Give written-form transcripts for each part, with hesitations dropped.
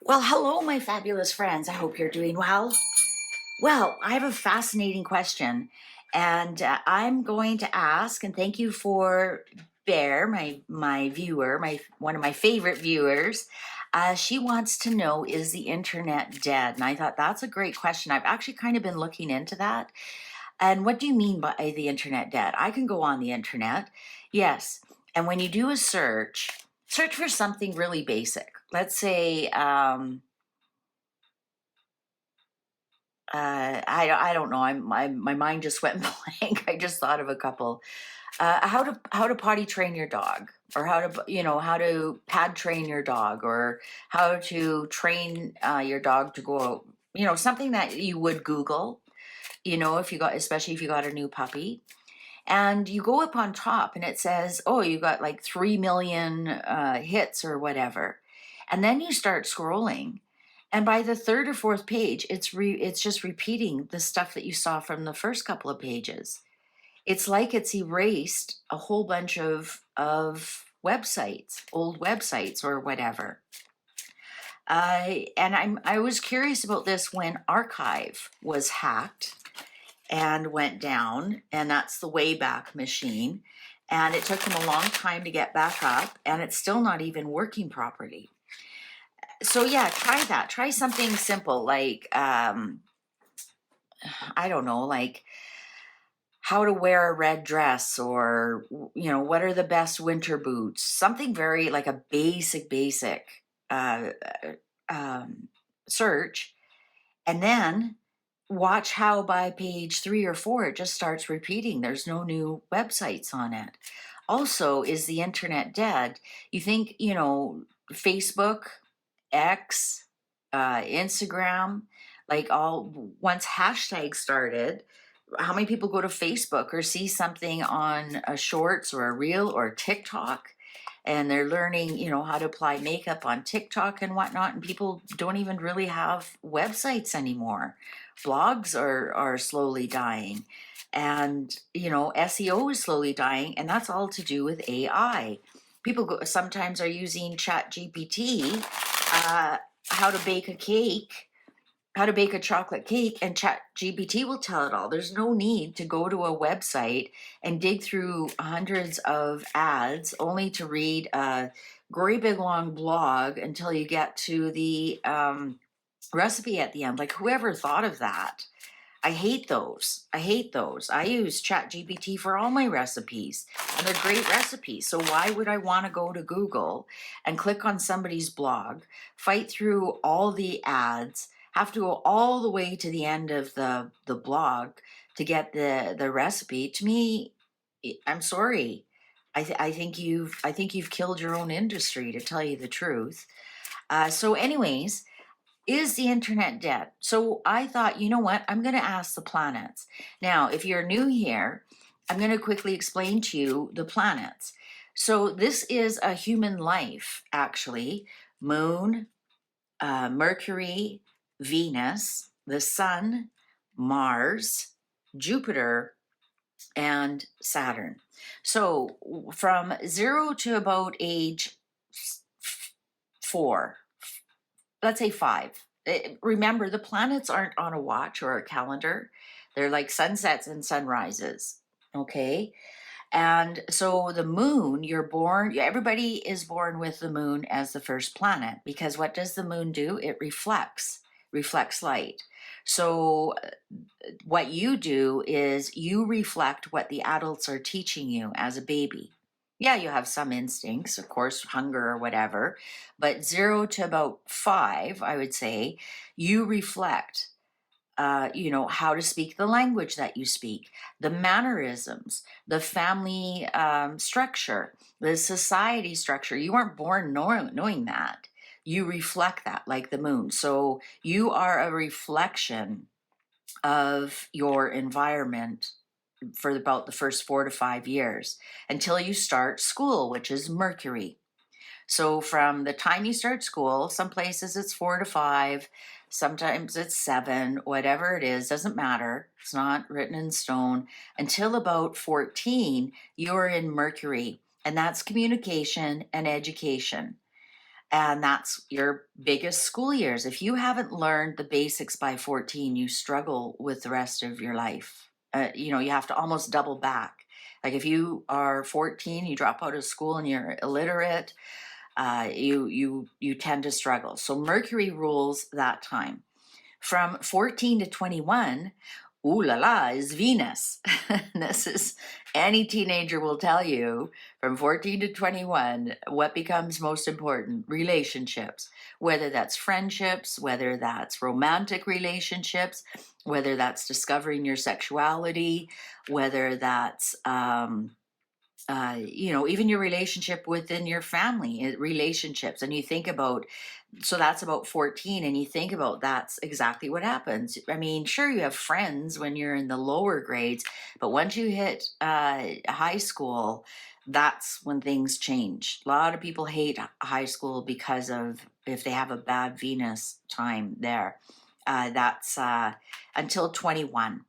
Well, hello, my fabulous friends. I hope you're doing well. Well, I have a fascinating question, and I'm going to ask, and thank you for Bear, my viewer, my one of my favorite viewers. She wants to know, is the internet dead? And I thought that's a great question. I've actually kind of been looking into that. And what do you mean by the internet dead? I can go on the internet, yes. And when you do a search for something really basic. Let's say I don't know. My mind just went blank. I just thought of a couple. How to potty train your dog, or how to pad train your dog, or how to train your dog to go. Something that you would Google. If you got, especially if you got a new puppy, and you go up on top, and it says, "Oh, you got like 3 million hits or whatever," and then you start scrolling. And by the third or fourth page, it's just repeating the stuff that you saw from the first couple of pages. It's like it's erased a whole bunch of websites, old websites or whatever. I was curious about this when Archive was hacked and went down, and that's the Wayback Machine. And it took them a long time to get back up, and it's still not even working properly. So yeah, try that. Try something simple like I don't know, like how to wear a red dress, or what are the best winter boots. Something very like a basic uh, um, search, and then watch how by page 3 or 4 it just starts repeating. There's no new websites on it. Also, is the internet dead? You think, Facebook, X, Instagram, like all once hashtags started, how many people go to Facebook or see something on a shorts or a reel or TikTok, and they're learning, how to apply makeup on TikTok and whatnot, and people don't even really have websites anymore. Blogs are slowly dying, and SEO is slowly dying, and that's all to do with AI. Sometimes are using Chat GPT, how to bake a cake, how to bake a chocolate cake, and Chat GPT will tell it all. There's no need to go to a website and dig through hundreds of ads only to read a great big long blog until you get to the recipe at the end. Like, whoever thought of that? I hate those. I hate those. I use Chat GPT for all my recipes, and they're great recipes. So why would I want to go to Google and click on somebody's blog, fight through all the ads, have to go all the way to the end of the blog to get the recipe? To me, I'm sorry. I think you've killed your own industry, to tell you the truth. So, anyways, is the internet dead? So I thought, you know what? I'm going to ask the planets. Now, if you're new here, I'm going to quickly explain to you the planets. So this is a human life, actually. Moon, Mercury, Venus, the Sun, Mars, Jupiter, and Saturn. So from 0 to about age 4, let's say 5. Remember, the planets aren't on a watch or a calendar. They're like sunsets and sunrises. Okay. And so the moon, everybody is born with the moon as the first planet, because what does the moon do? It reflects light. So what you do is you reflect what the adults are teaching you as a baby. Yeah, you have some instincts, of course, hunger or whatever, but 0 to about 5, I would say, you reflect, how to speak the language that you speak, the mannerisms, the family structure, the society structure. You weren't born knowing that. You reflect that like the moon. So you are a reflection of your environment for about the first 4 to 5 years until you start school, which is Mercury. So from the time you start school, some places it's 4 to 5, sometimes it's 7, whatever it is, doesn't matter. It's not written in stone. Until about 14, you're in Mercury, and that's communication and education. And that's your biggest school years. If you haven't learned the basics by 14, you struggle with the rest of your life. You have to almost double back. Like if you are 14, you drop out of school and you're illiterate, you tend to struggle. So Mercury rules that time. From 14 to 21, ooh la la, is Venus. This is, any teenager will tell you, from 14 to 21, what becomes most important: relationships, whether that's friendships, whether that's romantic relationships, whether that's discovering your sexuality, whether that's, even your relationship within your family, relationships. And you think about, so that's about 14, and you think about, that's exactly what happens. I mean, sure, you have friends when you're in the lower grades, but once you hit high school, that's when things change. A lot of people hate high school because of, if they have a bad Venus time there. That's until 21.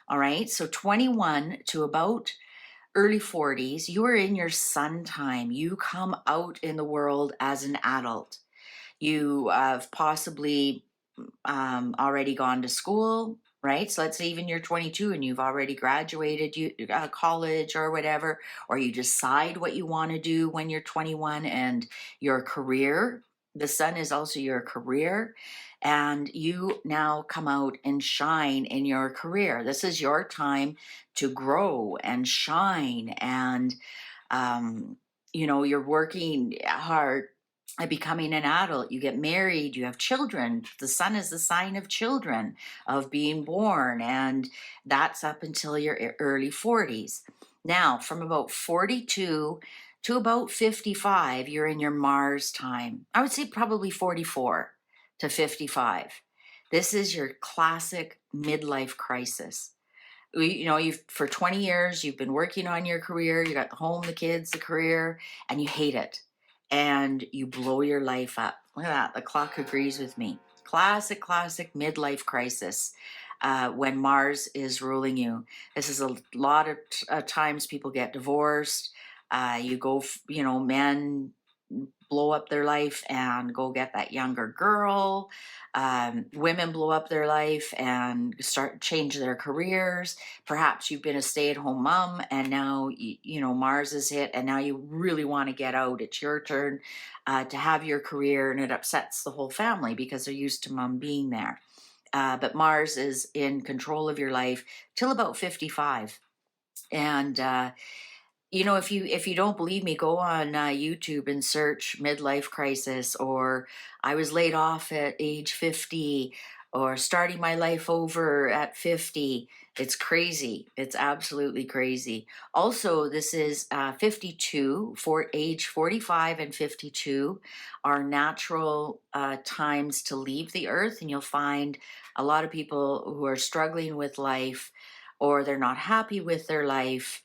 All right, so 21 to about early 40s, you are in your sun time. You come out in the world as an adult. You have possibly already gone to school, right? So let's say even you're 22 and you've already graduated college or whatever, or you decide what you want to do when you're 21, and your career. The sun is also your career, and you now come out and shine in your career. This is your time to grow and shine, and you're working hard at becoming an adult. You get married, you have children. The sun is the sign of children, of being born, and that's up until your early 40s. Now, from about 42 to about 55, you're in your Mars time. I would say probably 44 to 55. This is your classic midlife crisis. You've, for 20 years, you've been working on your career. You got the home, the kids, the career, and you hate it, and you blow your life up. Look at that, the clock agrees with me. Classic midlife crisis, when Mars is ruling you. This is a lot of times people get divorced. You go, men blow up their life and go get that younger girl. Women blow up their life and start change their careers. Perhaps you've been a stay-at-home mom, and now Mars is hit, and now you really want to get out. It's your turn to have your career, and it upsets the whole family because they're used to mom being there. But Mars is in control of your life till about 55, and if you don't believe me, go on YouTube and search midlife crisis, or I was laid off at age 50, or starting my life over at 50. It's crazy. It's absolutely crazy. Also, this is 52, for age 45 and 52 are natural times to leave the earth. And you'll find a lot of people who are struggling with life, or they're not happy with their life.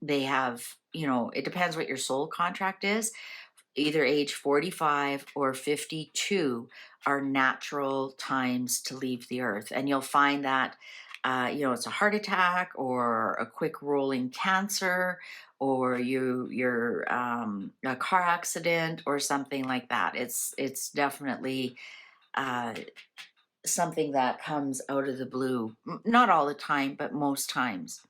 They have, it depends what your soul contract is. Either age 45 or 52 are natural times to leave the earth. And you'll find that, it's a heart attack, or a quick rolling cancer, or you're a car accident or something like that. It's definitely something that comes out of the blue. Not all the time, but most times.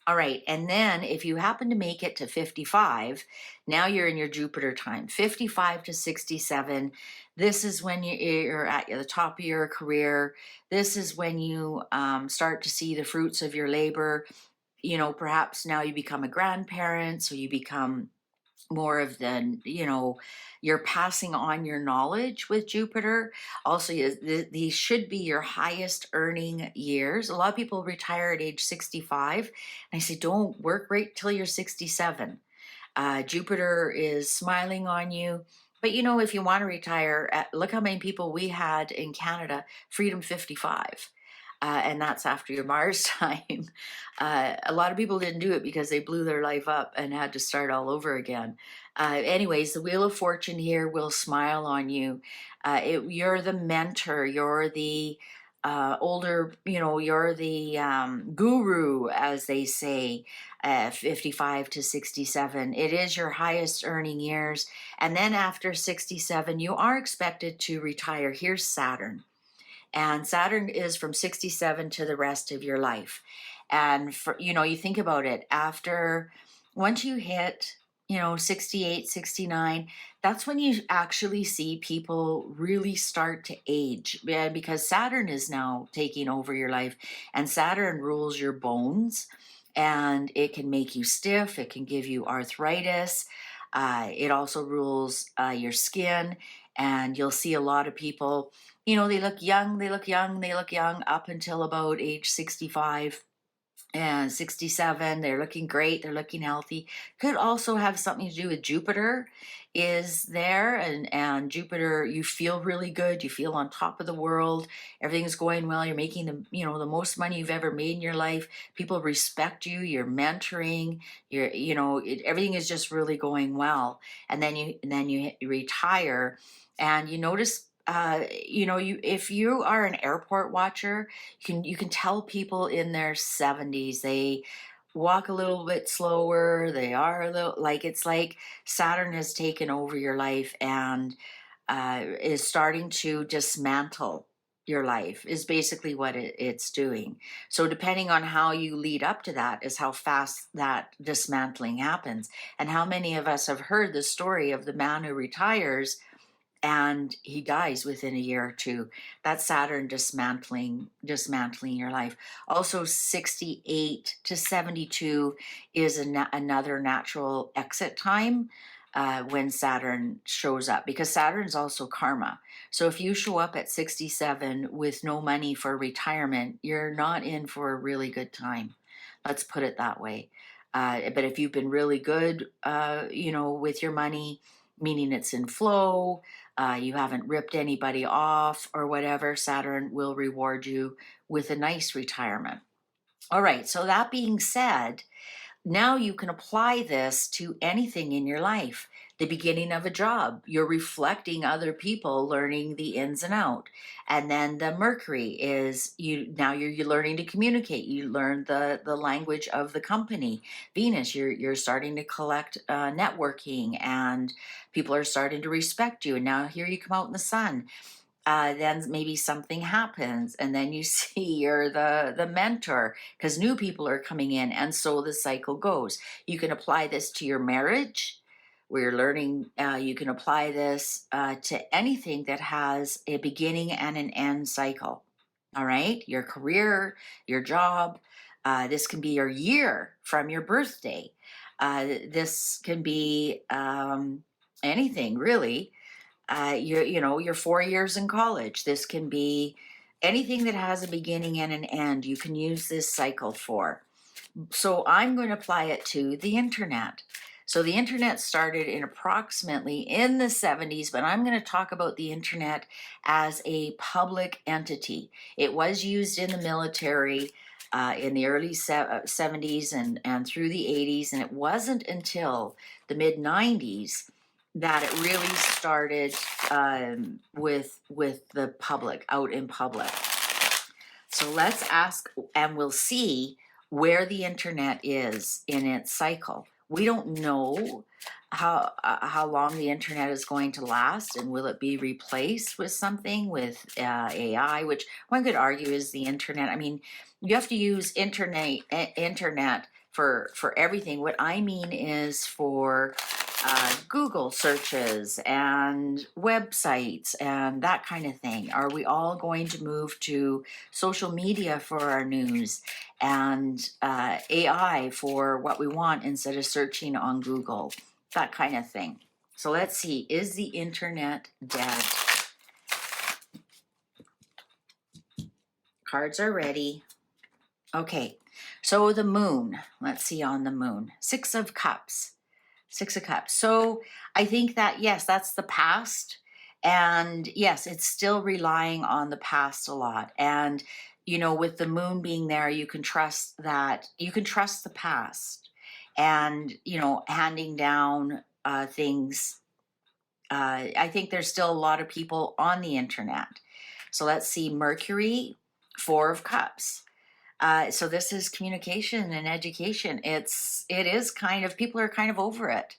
All right, and then if you happen to make it to 55, now you're in your Jupiter time. 55 to 67, this is when you're at the top of your career. This is when you start to see the fruits of your labor. Perhaps now you become a grandparent, so you become more of the, you're passing on your knowledge with Jupiter. Also, these should be your highest earning years. A lot of people retire at age 65, and I say, don't work right till you're 67. Jupiter is smiling on you. But if you want to retire, look how many people we had in Canada, Freedom 55. And that's after your Mars time. A lot of people didn't do it because they blew their life up and had to start all over again. Anyways, the Wheel of Fortune here will smile on you. You're the mentor. You're the older, you're the guru, as they say, 55 to 67. It is your highest earning years. And then after 67, you are expected to retire. Here's Saturn. And Saturn is from 67 to the rest of your life. And you think about it, once you hit, 68, 69, that's when you actually see people really start to age. Yeah, because Saturn is now taking over your life, and Saturn rules your bones, and it can make you stiff, it can give you arthritis. It also rules your skin, and you'll see a lot of people, they look young, they look young up until about age 65 and 67. They're looking great, they're looking healthy. Could also have something to do with Jupiter is there, and Jupiter, you feel really good, you feel on top of the world, everything's going well, you're making the most money you've ever made in your life, people respect you, you're mentoring, everything is just really going well. And then you retire, and you notice, you if you are an airport watcher, you can tell people in their 70s, they walk a little bit slower, they are a little, like, it's like Saturn has taken over your life, and is starting to dismantle your life, is basically what it's doing. So depending on how you lead up to that is how fast that dismantling happens. And how many of us have heard the story of the man who retires and he dies within a year or two? That's Saturn dismantling your life. Also, 68 to 72 is another natural exit time when Saturn shows up, because Saturn's also karma. So if you show up at 67 with no money for retirement, you're not in for a really good time. Let's put it that way. But if you've been really good, with your money, meaning it's in flow, you haven't ripped anybody off or whatever, Saturn will reward you with a nice retirement. All right, so that being said, now you can apply this to anything in your life. The beginning of a job, you're reflecting other people, learning the ins and out. And then the Mercury is you're learning to communicate. You learn the language of the company. Venus, you're starting to collect networking, and people are starting to respect you. And now here you come out in the sun. Then maybe something happens, and then you see you're the mentor, because new people are coming in, and so the cycle goes. You can apply this to your marriage, where you're learning. You can apply this to anything that has a beginning and an end cycle. All right, your career, your job. This can be your year from your birthday. This can be anything really. You're 4 years in college. This can be anything that has a beginning and an end. You can use this cycle for. So I'm going to apply it to the internet. So the internet started approximately in the 70s, but I'm going to talk about the internet as a public entity. It was used in the military in the early 70s and through the 80s, and it wasn't until the mid 90s that it really started with the public, out in public. So let's ask, and we'll see where the internet is in its cycle. We don't know how long the internet is going to last, and will it be replaced with something with AI, which one could argue is the internet. I mean, you have to use internet for everything. What I mean is for Google searches and websites and that kind of thing. Are we all going to move to social media for our news, and AI for what we want instead of searching on Google? That kind of thing. So let's see, is the internet dead? Cards are ready. Okay, so the moon, let's see on the moon. Six of Cups. So I think that, yes, that's the past. And yes, it's still relying on the past a lot. And, with the moon being there, you can trust the past, and, handing down things. I think there's still a lot of people on the internet. So let's see, Mercury. Four of Cups. So this is communication and education. It is kind of, people are kind of over it.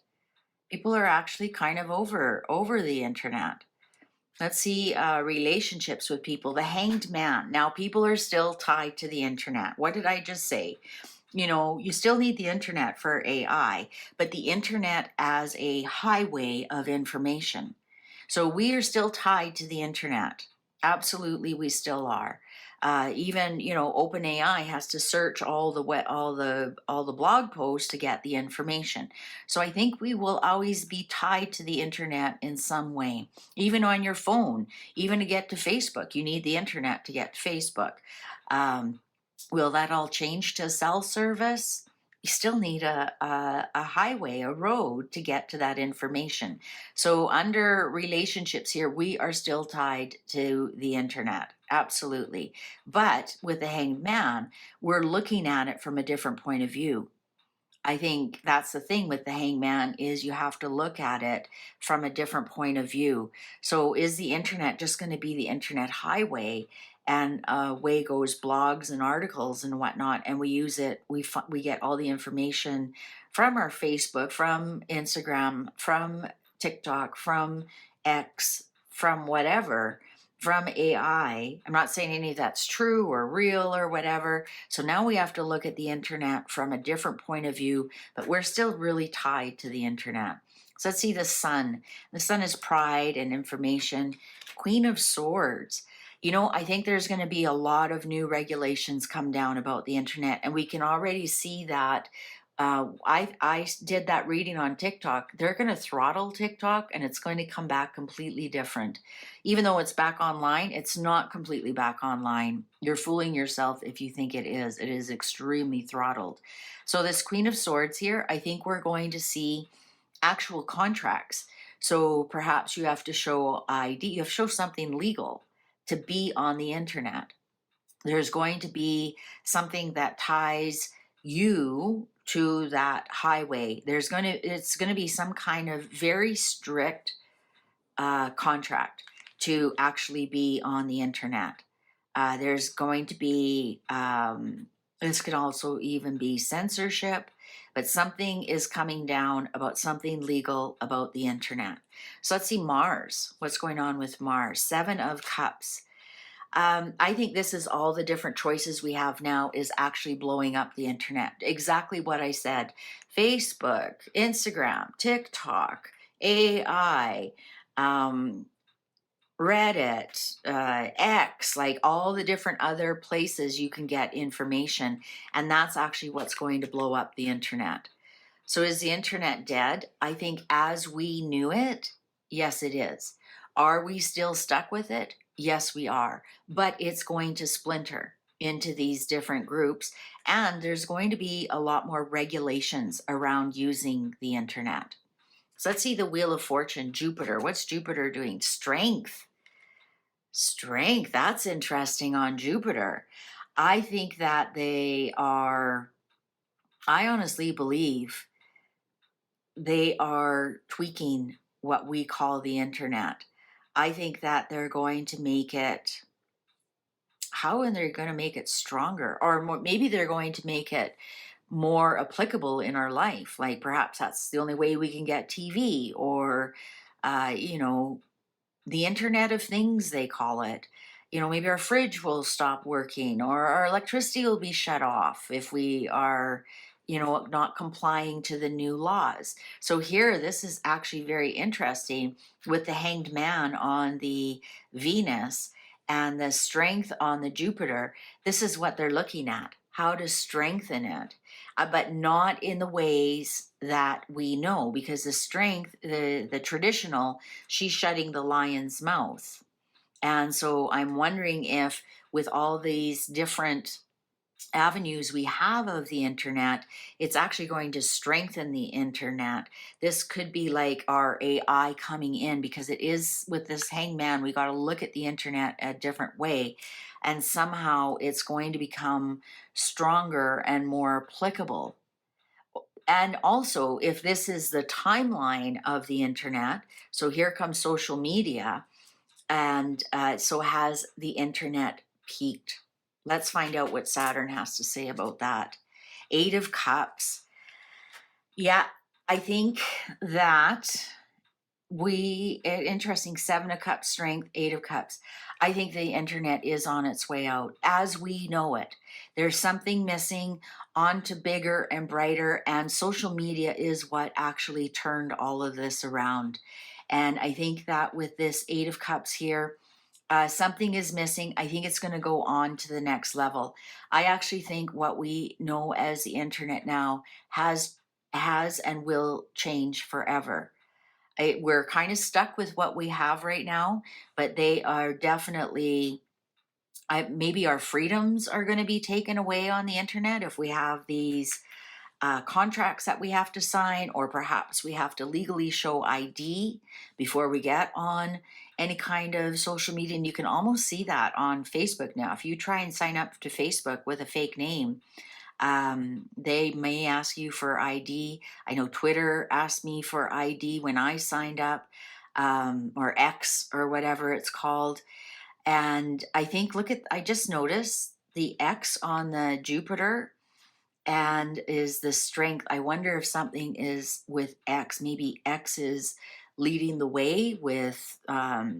People are actually kind of over the internet. Let's see, relationships with people. The Hanged Man. Now, people are still tied to the internet. What did I just say? You still need the internet for AI, but the internet as a highway of information. So we are still tied to the internet. Absolutely, we still are. Even OpenAI has to search all the blog posts to get the information. So I think we will always be tied to the internet in some way. Even on your phone, even to get to Facebook, you need the internet to get to Facebook. Um, Will that all change to cell service? You still need a highway, a road to get to that information. So, under relationships here, we are still tied to the internet. Absolutely. But with the Hanged Man, we're looking at it from a different point of view. I think that's the thing with the hangman is you have to look at it from a different point of view. So is the internet just going to be the internet highway and away goes blogs and articles and whatnot, and we use it, we get all the information from our Facebook, from Instagram, from TikTok, from X, from whatever, from AI. I'm not saying any of that's true or real or whatever. So now we have to look at the internet from a different point of view, but we're still really tied to the internet. So let's see the sun. The sun is pride and information. Queen of Swords. I think there's going to be a lot of new regulations come down about the internet, and we can already see that. I did that reading on TikTok. They're going to throttle TikTok, and it's going to come back completely different. Even though it's back online, it's not completely back online. You're fooling yourself if you think it is. It is extremely throttled. So this Queen of Swords here, I think we're going to see actual contracts. So perhaps you have to show ID, you have to show something legal to be on the internet. There's going to be something that ties you to that highway. It's going to be some kind of very strict contract to actually be on the internet. There's going to be, this could also even be censorship, but something is coming down about something legal about the internet. So let's see Mars. What's going on with Mars? Seven of Cups. I think this is all the different choices we have now is actually blowing up the internet. Exactly what I said. Facebook, Instagram, TikTok, AI, Reddit, X, like all the different other places you can get information. And that's actually what's going to blow up the internet. So is the internet dead? I think as we knew it, yes, it is. Are we still stuck with it? Yes, we are. But it's going to splinter into these different groups. And there's going to be a lot more regulations around using the internet. So let's see the Wheel of Fortune, Jupiter. What's Jupiter doing? Strength. Strength. That's interesting on Jupiter. I think that I honestly believe they are tweaking what we call the internet. I think that they're going to make it, how are they going to make it stronger? Or maybe they're going to make it more applicable in our life. Like perhaps that's the only way we can get TV or, the Internet of Things, they call it. Maybe our fridge will stop working or our electricity will be shut off if we are, not complying to the new laws. So here, this is actually very interesting with the Hanged Man on the Venus and the strength on the Jupiter. This is what they're looking at, how to strengthen it, but not in the ways that we know, because the strength, the traditional, she's shutting the lion's mouth. And so I'm wondering if with all these different avenues we have of the internet, it's actually going to strengthen the internet. This could be like our AI coming in, because it is with this hangman, we got to look at the internet a different way. And somehow it's going to become stronger and more applicable. And also, if this is the timeline of the internet, so here comes social media, and so has the internet peaked? Let's find out what Saturn has to say about that. Eight of Cups. Yeah, I think that interesting, Seven of Cups strength, Eight of Cups. I think the internet is on its way out as we know it. There's something missing, on to bigger and brighter, and social media is what actually turned all of this around. And I think that with this Eight of Cups here, something is missing. I think it's going to go on to the next level. I actually think what we know as the internet now has and will change forever. We're kind of stuck with what we have right now, but they are definitely, maybe our freedoms are going to be taken away on the internet if we have these contracts that we have to sign, or perhaps we have to legally show ID before we get on any kind of social media. And you can almost see that on Facebook now. If you try and sign up to Facebook with a fake name, they may ask you for ID. I know Twitter asked me for ID when I signed up, or X or whatever it's called. And I think, I just noticed the X on the Jupiter and is the strength. I wonder if something is with X. Maybe X is leading the way with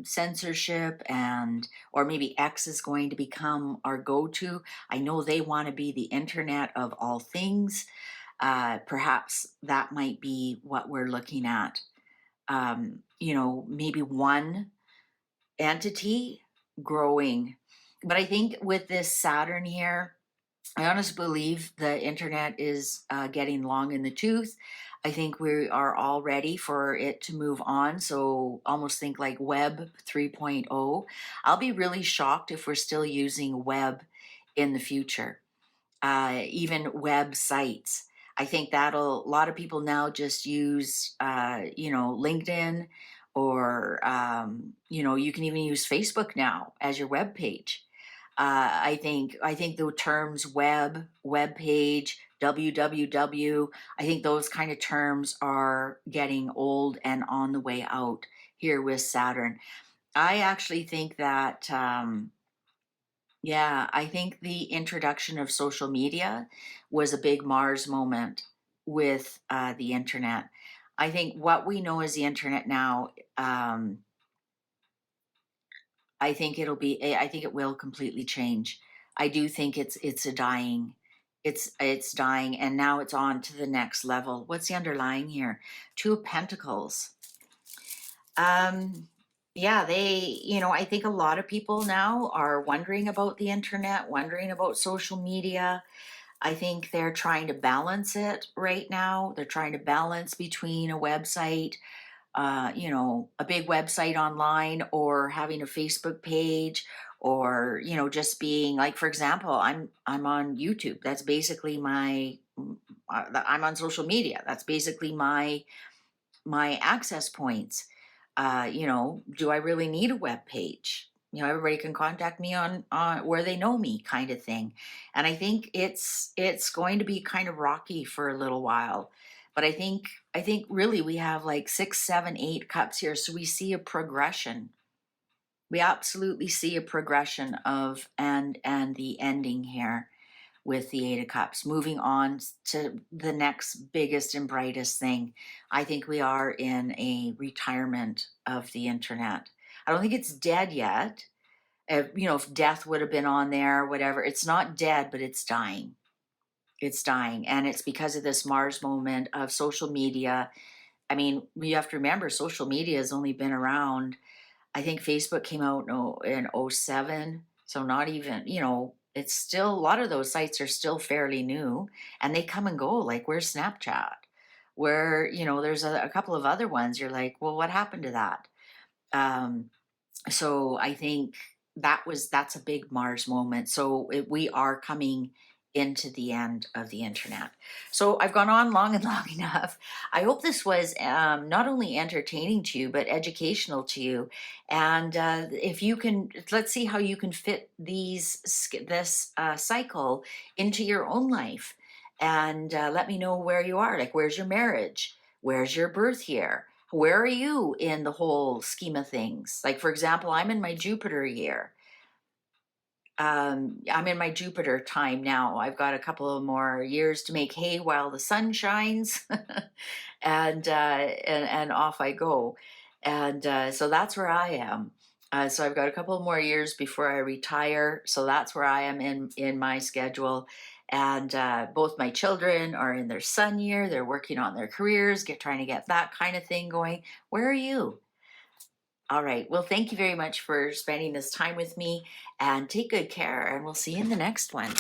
censorship, and or maybe X is going to become our go-to. I know they want to be the internet of all things. Perhaps that might be what we're looking at. Maybe one entity growing. But I think with this Saturn here, I honestly believe the internet is getting long in the tooth. I think we are all ready for it to move on. So almost think like Web 3.0. I'll be really shocked if we're still using web in the future, even websites. I think a lot of people now just use, LinkedIn, or, you can even use Facebook now as your web page. I think the terms web page, www, I think those kind of terms are getting old and on the way out here with Saturn. I actually think that, yeah, I think the introduction of social media was a big Mars moment with the internet. I think what we know as the internet now, I think it will completely change. I do think it's dying, and now it's on to the next level. What's the underlying here? Two of Pentacles. Yeah, I think a lot of people now are wondering about the internet, wondering about social media. I think they're trying to balance it right now. They're trying to balance between a website, a big website online, or having a Facebook page, or, just being like, for example, I'm on YouTube. That's basically I'm on social media. That's basically my access points. Do I really need a web page? Everybody can contact me on where they know me, kind of thing. And I think it's going to be kind of rocky for a little while. But I think really we have like 6, 7, 8 cups here. So we see a progression. We absolutely see a progression of and the ending here with the Eight of Cups, moving on to the next biggest and brightest thing. I think we are in a retirement of the internet. I don't think it's dead yet. If death would have been on there, whatever, it's not dead, but it's dying. It's dying. And it's because of this Mars moment of social media. I mean, you have to remember, social media has only been around. I think Facebook came out in '07. So not even, it's still, a lot of those sites are still fairly new, and they come and go. Like, where's Snapchat? There's a couple of other ones. You're like, well, what happened to that? So I think that's a big Mars moment. So we are coming into the end of the internet. So I've gone on long and long enough. I hope this was not only entertaining to you, but educational to you. And if you can, let's see how you can fit this cycle into your own life. And let me know where you are. Like, where's your marriage? Where's your birth year? Where are you in the whole scheme of things? Like, for example, I'm in my Jupiter year. I'm in my Jupiter time now. I've got a couple of more years to make hay while the sun shines, and off I go. And so that's where I am. So I've got a couple more years before I retire. So that's where I am in my schedule. And both my children are in their sun year. They're working on their careers, trying to get that kind of thing going. Where are you? All right. Well, thank you very much for spending this time with me, and take good care, and we'll see you in the next one.